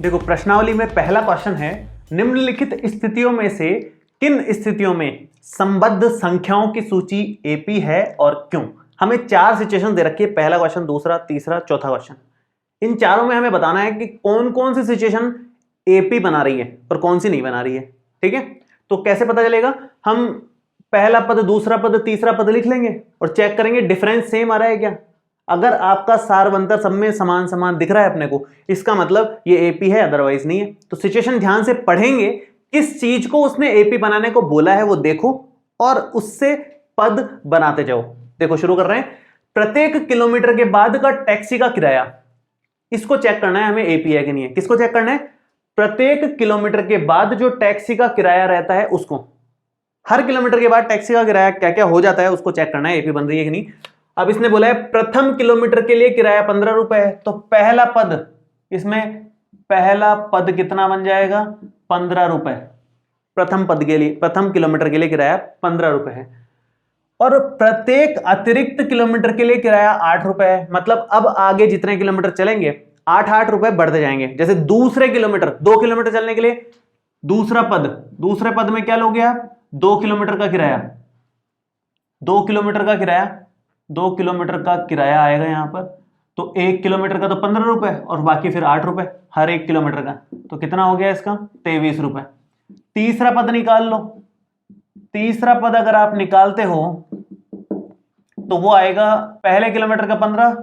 देखो प्रश्नावली में पहला क्वेश्चन है, निम्नलिखित स्थितियों में से किन स्थितियों में संबद्ध संख्याओं की सूची एपी है और क्यों। हमें 4 सिचुएशन दे रखी है, पहला क्वेश्चन, दूसरा, तीसरा, चौथा क्वेश्चन। इन चारों में हमें बताना है कि कौन कौन सी सिचुएशन एपी बना रही है और कौन सी नहीं बना रही है। ठीक है, तो कैसे पता चलेगा? हम पहला पद, दूसरा पद, तीसरा पद लिख लेंगे और चेक करेंगे डिफरेंस सेम आ रहा है क्या। अगर आपका सारवंतर सब में समान समान दिख रहा है अपने को, इसका मतलब ये एपी है, अदरवाइज नहीं है। तो सिचुएशन ध्यान से पढ़ेंगे, किस चीज को उसने एपी बनाने को बोला है वो देखो और उससे पद बनाते जाओ। देखो शुरू कर रहे हैं। प्रत्येक किलोमीटर के बाद का टैक्सी का किराया, इसको चेक करना है हमें एपी है कि नहीं है। किसको चेक करना है? प्रत्येक किलोमीटर के बाद जो टैक्सी का किराया रहता है उसको। हर किलोमीटर के बाद टैक्सी का किराया क्या क्या हो जाता है उसको चेक करना है, एपी बन रही है कि नहीं। अब इसने बोला है प्रथम किलोमीटर के लिए किराया 15 रुपए है, तो पहला पद, इसमें पहला पद कितना बन जाएगा? 15 रुपए। प्रथम पद के लिए, प्रथम किलोमीटर के लिए किराया 15 रुपए है। और प्रत्येक अतिरिक्त किलोमीटर के लिए किराया 8 रुपए है। मतलब अब आगे जितने किलोमीटर चलेंगे 8-8 रुपए बढ़ते जाएंगे। जैसे दूसरे किलोमीटर, 2 किलोमीटर चलने के लिए दूसरा पद, दूसरे पद में क्या लोगे आप? 2 किलोमीटर का किराया, 2 किलोमीटर का किराया, 2 किलोमीटर का किराया आएगा यहां पर। तो 1 किलोमीटर का तो 15 रुपए और बाकी फिर 8 रुपए हर 1 किलोमीटर का। तो कितना हो गया इसका? 23 रुपए। तीसरा पद निकाल लो। तीसरा पद अगर आप निकालते हो तो वो आएगा पहले किलोमीटर का 15,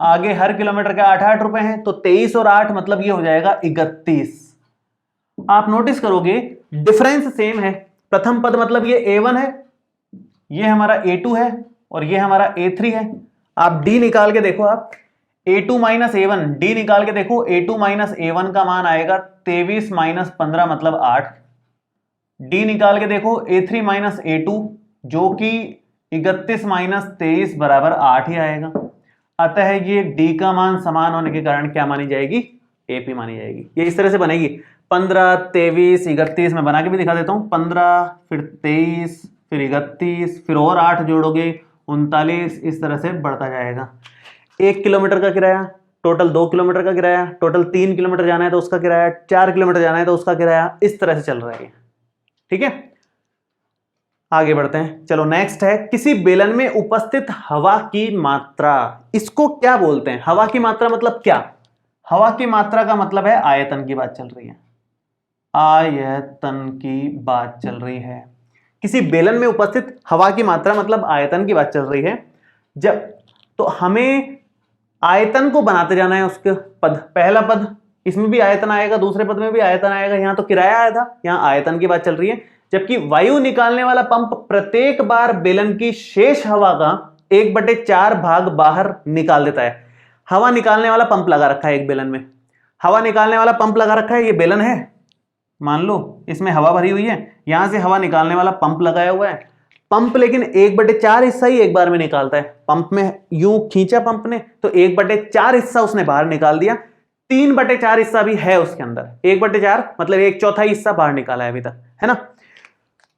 आगे हर किलोमीटर के 8-8 रुपए हैं, तो 23 और 8 मतलब ये हो जाएगा 31। आप नोटिस करोगे डिफरेंस सेम है। प्रथम पद मतलब ये A1 है, ये हमारा A2 है और ये हमारा A3 है। आप D निकाल के देखो, आप A2 माइनस A1, D निकाल के देखो, A2 माइनस A1 का मान आएगा 23 माइनस 15 मतलब 8। D निकाल के देखो A3 माइनस A2 जो कि 31 माइनस 23 बराबर 8 ही आएगा। अतः ये D का मान समान होने के कारण क्या मानी जाएगी? एपी मानी जाएगी। ये इस तरह से बनेगी 15, 23, 31। मैं बना के भी दिखा देता हूं। 15 फिर 23 फिर 31 फिर और 8 जोड़ोगे 39, इस तरह से बढ़ता जाएगा। 1 किलोमीटर का किराया, टोटल 2 किलोमीटर का किराया, टोटल 3 किलोमीटर जाना है तो उसका किराया, 4 किलोमीटर जाना है तो उसका किराया, इस तरह से चल रहा है। ठीक है, आगे बढ़ते हैं। चलो नेक्स्ट है, किसी बेलन में उपस्थित हवा की मात्रा। इसको क्या बोलते हैं? हवा की मात्रा मतलब क्या? हवा की मात्रा का मतलब है आयतन की बात चल रही है। आयतन की बात चल रही है। किसी बेलन में उपस्थित हवा की मात्रा मतलब आयतन की बात चल रही है। जब तो हमें आयतन को बनाते जाना है। उसके पद, पहला पद, इसमें भी आयतन आएगा, दूसरे पद में भी आयतन आएगा। यहां तो किराया आया था, यहां आयतन की बात चल रही है। जबकि वायु निकालने वाला पंप प्रत्येक बार बेलन की शेष हवा का 1/4 भाग बाहर निकाल देता है। हवा निकालने वाला पंप लगा रखा है एक बेलन में, हवा निकालने वाला पंप लगा रखा है। ये बेलन है, मान लो इसमें हवा भरी हुई है, यहां से हवा निकालने वाला पंप लगाया हुआ है। पंप लेकिन 1/4 हिस्सा ही एक बार में निकालता है। पंप में यूं खींचा पंप ने तो 1/4 हिस्सा उसने बाहर निकाल दिया, 3/4 हिस्सा भी है उसके अंदर। 1/4 मतलब 1/4 हिस्सा बाहर निकाला है अभी तक, है ना।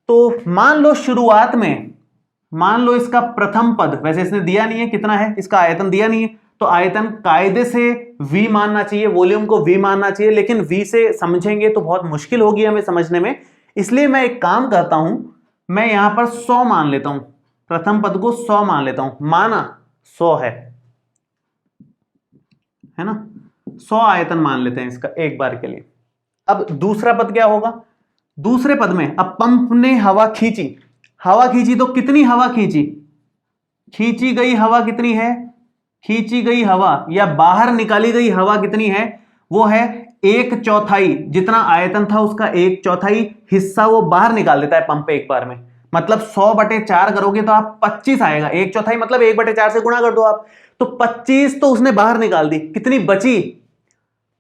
तो मान लो शुरुआत में, मान लो इसका प्रथम पद, वैसे इसने दिया नहीं है कितना है, इसका आयतन दिया नहीं है, तो आयतन कायदे से V मानना चाहिए, वॉल्यूम को V मानना चाहिए। लेकिन V से समझेंगे तो बहुत मुश्किल होगी हमें समझने में, इसलिए मैं एक काम करता हूं, मैं यहां पर 100 मान लेता हूं। प्रथम पद को 100 मान लेता हूं, माना 100 है ना। 100 आयतन मान लेते हैं इसका एक बार के लिए। अब दूसरा पद क्या होगा? दूसरे पद में अब पंप ने हवा खींची, हवा खींची तो कितनी हवा खींची? खींची गई हवा कितनी है? खींची गई हवा या बाहर निकाली गई हवा कितनी है? वो है 1/4। जितना आयतन था उसका 1/4 हिस्सा वो बाहर निकाल देता है पंप एक बार में। मतलब 100/4 करोगे तो आप 25 आएगा। 1/4 मतलब 1/4 से गुणा कर दो आप, तो 25 तो उसने बाहर निकाल दी। कितनी बची?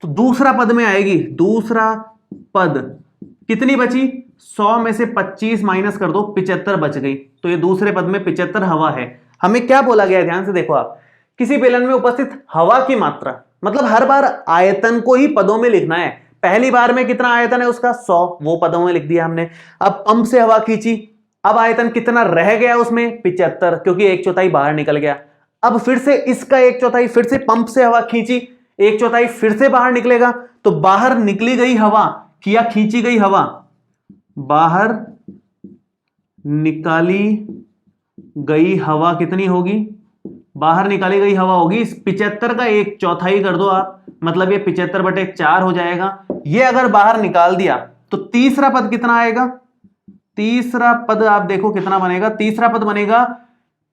तो दूसरा पद में आएगी। दूसरा पद कितनी बची? 100 में से 25 माइनस कर दो, 75 बच गई। तो ये दूसरे पद में 75 हवा है। हमें क्या बोला गया है? ध्यान से देखो आप, किसी बेलन में उपस्थित हवा की मात्रा, मतलब हर बार आयतन को ही पदों में लिखना है। पहली बार में कितना आयतन है उसका? 100, वो पदों में लिख दिया हमने। अब पंप से हवा खींची, अब आयतन कितना रह गया उसमें? 75, क्योंकि 1/4 बाहर निकल गया। अब फिर से इसका 1/4, फिर से पंप से हवा खींची, एक चौथाई फिर से बाहर निकलेगा, तो बाहर निकली गई हवा या खींची गई हवा, बाहर निकाली गई हवा कितनी होगी, बाहर निकाली गई हवा होगी 75 का एक चौथाई कर दो आप, मतलब ये 75/4 हो जाएगा। ये अगर बाहर निकाल दिया तो तीसरा पद कितना आएगा, तीसरा पद आप देखो कितना बनेगा, तीसरा पद बनेगा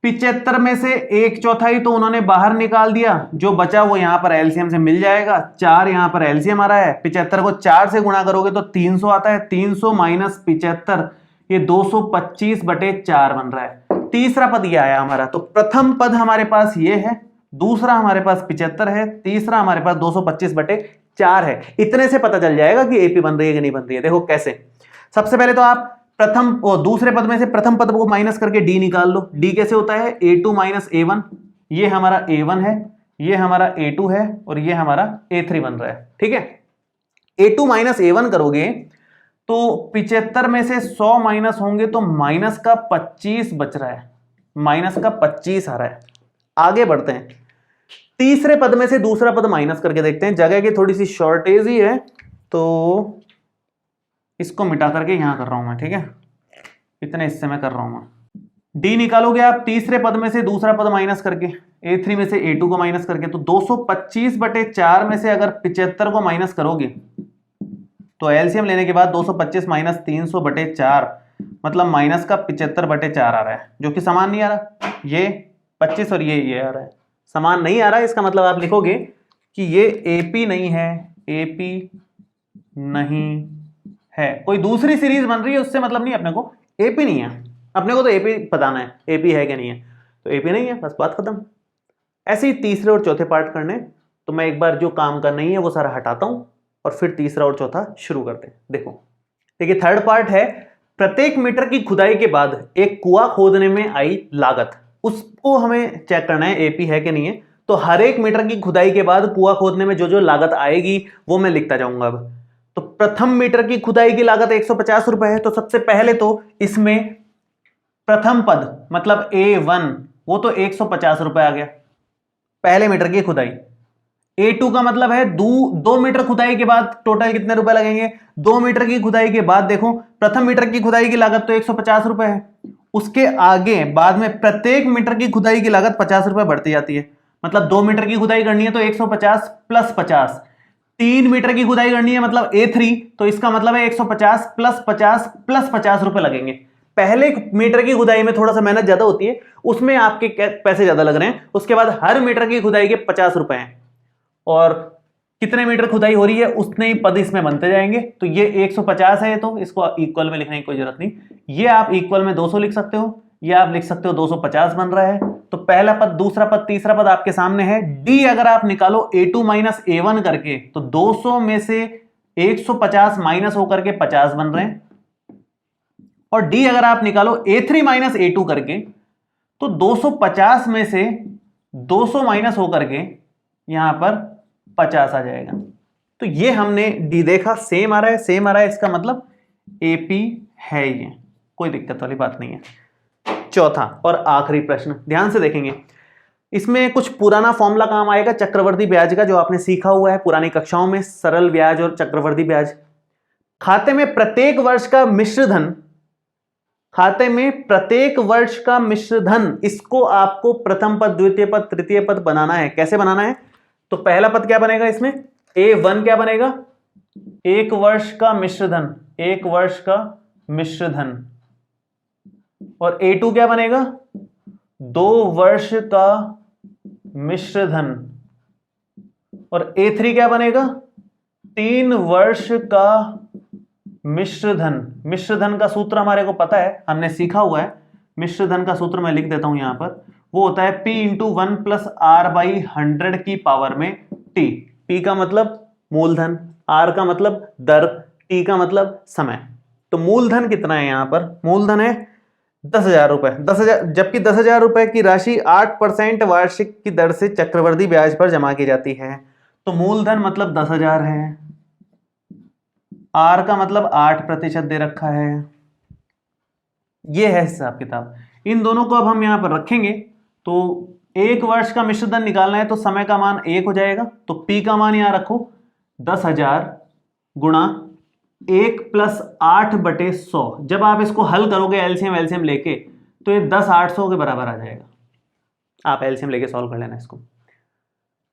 75 में से एक चौथाई तो उन्होंने बाहर निकाल दिया, जो बचा वो यहां पर एलसीएम से मिल जाएगा, 4 यहां पर एलसीएम आ रहा है, 75 को 4 से गुणा करोगे तो 300 आता है, 300 माइनस 75 ये 225/4 बन रहा है। तीसरा पद ये आया हमारा। तो प्रथम पद हमारे पास ये है, दूसरा हमारे पास 75 है, तीसरा हमारे पास 225/4 है। इतने से पता चल जाएगा कि एपी बन रही है कि नहीं बन रही है। देखो कैसे, सबसे पहले तो आप प्रथम दूसरे पद में से प्रथम पद को माइनस करके डी निकाल लो। डी कैसे होता है, a2 माइनस a1, ये हमारा a1 है, ये हमारा a2 है और ये हमारा a3 बन रहा है। ठीक है, a2 माइनस a1 करोगे तो 75 में से 100 माइनस होंगे तो माइनस का 25 बच रहा है, माइनस का 25 आ रहा है। आगे बढ़ते हैं, तीसरे पद में से दूसरा पद माइनस करके देखते हैं। जगह की थोड़ी सी शॉर्टेज ही है तो इसको मिटा करके यहां कर रहा हूं मैं। ठीक है, इतने हिस्से में कर रहा हूं मैं। डी निकालोगे आप तीसरे पद में से दूसरा पद माइनस करके, a3 में से a2 को माइनस करके, तो 225/4 में से अगर 75 को माइनस करोगे तो एलसीएम लेने के बाद 225 माइनस 300/4 मतलब माइनस का 75/4 आ रहा है, जो कि समान नहीं आ रहा। ये 25 और ये आ रहा है, समान नहीं आ रहा है। इसका मतलब आप लिखोगे कि ये एपी नहीं है, एपी नहीं है। कोई दूसरी सीरीज बन रही है उससे मतलब नहीं, अपने को एपी नहीं है, अपने को तो एपी बताना है, एपी है कि नहीं है। तो एपी नहीं है, बस बात खत्म। ऐसे ही तीसरे और चौथे पार्ट करने, तो मैं एक बार जो काम करना ही है वो सारा हटाता हूं और फिर तीसरा और चौथा शुरू करते हैं। देखो देखिए, थर्ड पार्ट है, प्रत्येक मीटर की खुदाई के बाद एक कुआं खोदने में आई लागत, उसको हमें चेक करना है एपी है कि नहीं है। तो हर एक मीटर की खुदाई के बाद कुआं खोदने में जो जो लागत आएगी वो मैं लिखता जाऊंगा। अब तो प्रथम मीटर की खुदाई की लागत 150 रुपए है, तो सबसे पहले तो इसमें प्रथम पद मतलब A1 वो तो 150 रुपए आ गया पहले मीटर की खुदाई। A2 का मतलब है 2 मीटर खुदाई के बाद टोटल कितने रुपए लगेंगे, 2 मीटर की खुदाई के बाद देखो प्रथम मीटर की खुदाई की लागत तो 150 रुपए है, उसके आगे बाद में प्रत्येक मीटर की खुदाई की लागत 50 रुपए बढ़ती जाती है। मतलब 2 मीटर की खुदाई करनी है तो 150 प्लस 50, 3 मीटर की खुदाई करनी है मतलब A3, तो इसका मतलब है 150 प्लस 50 प्लस 50 रुपए लगेंगे। पहले मीटर की खुदाई में थोड़ा सा मेहनत ज्यादा होती है, उसमें आपके पैसे ज्यादा लग रहे हैं। उसके बाद हर मीटर की खुदाई के 50 रुपए हैं और कितने मीटर खुदाई हो रही है उतने ही पद इसमें बनते जाएंगे। तो ये 150 है, तो इसको इक्वल में लिखने की कोई जरूरत नहीं, ये आप इक्वल में 200 लिख सकते हो, ये आप लिख सकते हो 250 बन रहा है। तो पहला पद, दूसरा पद, तीसरा पद आपके सामने है। डी अगर आप निकालो A2 माइनस A1 करके तो 200 में से 150 माइनस होकर के 50 बन रहे हैं, और डी अगर आप निकालो A3 माइनस A2 करके तो 250 में से 200 माइनस होकर के यहां पर 50 आ जाएगा। तो ये हमने डी देखा, सेम आ रहा है, सेम आ रहा है, इसका मतलब एपी है, ये कोई दिक्कत वाली बात नहीं है। चौथा और आखिरी प्रश्न ध्यान से देखेंगे, इसमें कुछ पुराना फॉर्मूला काम आएगा चक्रवर्ती ब्याज का, जो आपने सीखा हुआ है पुरानी कक्षाओं में, सरल ब्याज और चक्रवर्ती ब्याज। खाते में प्रत्येक वर्ष का मिश्र धन, खाते में प्रत्येक वर्ष का मिश्र धन, इसको आपको प्रथम पद, द्वितीय पद, तृतीय पद बनाना है। कैसे बनाना है, तो पहला पद क्या बनेगा इसमें, A1 क्या बनेगा, एक वर्ष का मिश्र धन, एक वर्ष का मिश्र धन, और A2 क्या बनेगा, 2 वर्ष का मिश्र धन, और A3 क्या बनेगा, 3 वर्ष का मिश्र धन। मिश्र धन का सूत्र हमारे को पता है, हमने सीखा हुआ है। मिश्र धन का सूत्र मैं लिख देता हूं यहां पर, वो होता है P into 1 plus R by 100 की पावर में T। P का मतलब मूलधन, R का मतलब दर, T का मतलब समय। तो मूलधन कितना है यहां पर, मूलधन है 10,000 रुपए, 10,000, जबकि 10,000 रुपए की राशि 8% वार्षिक की दर से चक्रवर्ती ब्याज पर जमा की जाती है। तो मूलधन मतलब 10,000 है, आर का मतलब 8% दे रखा है। ये है हिसाब किताब। इन दोनों को अब हम यहां पर रखेंगे तो 1 वर्ष का मिश्र धन निकालना है तो समय का मान 1 हो जाएगा, तो P का मान यहां रखो 10,000 गुणा 1 + 8/100। जब आप इसको हल करोगे एलसीएम लेके तो ये 10,800 के बराबर आ जाएगा। आप एलसीएम लेके सॉल्व कर लेना इसको।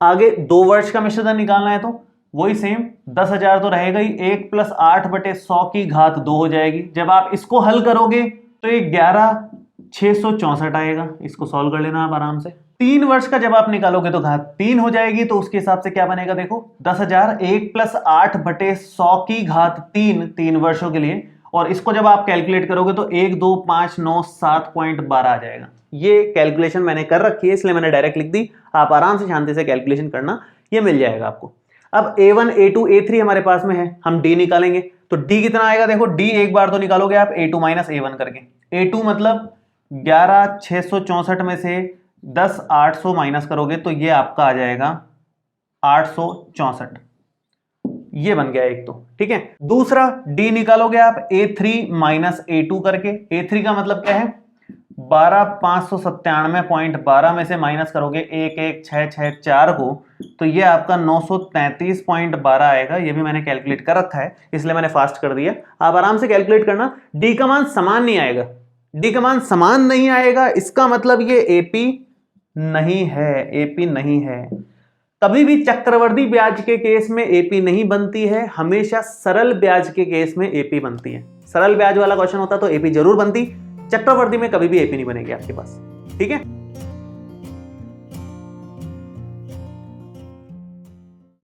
आगे 2 वर्ष का मिश्र धन निकालना है तो वही सेम 10,000 तो रहेगा ही, 1 + 8/100 की घात 2 हो जाएगी। जब आप इसको हल करोगे तो ये 11,664 आएगा। इसको सॉल्व कर लेना आप आराम से। 3 वर्ष का जब आप निकालोगे तो घात 3 हो जाएगी, तो उसके हिसाब से क्या बनेगा देखो, 10,000 1 + 8/100 की घात 3 वर्षों के लिए, और इसको जब आप कैलकुलेट करोगे तो 1, 2, 5, 9, 7.12 आ जाएगा। ये कैलकुलेशन मैंने कर रखी है इसलिए मैंने डायरेक्ट लिख दी। आप आराम से शांति से कैलकुलेशन करना, ये मिल जाएगा आपको। अब A1, A2, A3 हमारे पास में है, हम D निकालेंगे तो D कितना आएगा देखो, D एक बार तो निकालोगे आप A2 - A1 करके। A2 मतलब 11,664 में से 10,800 माइनस करोगे तो ये आपका आ जाएगा 864। ये बन गया एक तो, ठीक है। दूसरा D निकालोगे आप A3 - A2 करके। A3 का मतलब क्या है, 12,597.12 में से माइनस करोगे 11,664 को, तो ये आपका 933.12 आएगा। ये भी मैंने कैलकुलेट कर रखा है इसलिए मैंने फास्ट कर दिया। आप आराम से कैलकुलेट करना। डी का मान समान नहीं आएगा, डी का मान समान नहीं आएगा, इसका मतलब ये एपी नहीं है, एपी नहीं है। कभी भी चक्रवर्ती ब्याज के केस में एपी नहीं बनती है, हमेशा सरल ब्याज के केस में एपी बनती है। सरल ब्याज वाला क्वेश्चन होता तो एपी जरूर बनती, चक्रवर्ती में कभी भी एपी नहीं बनेगी आपके पास, ठीक है।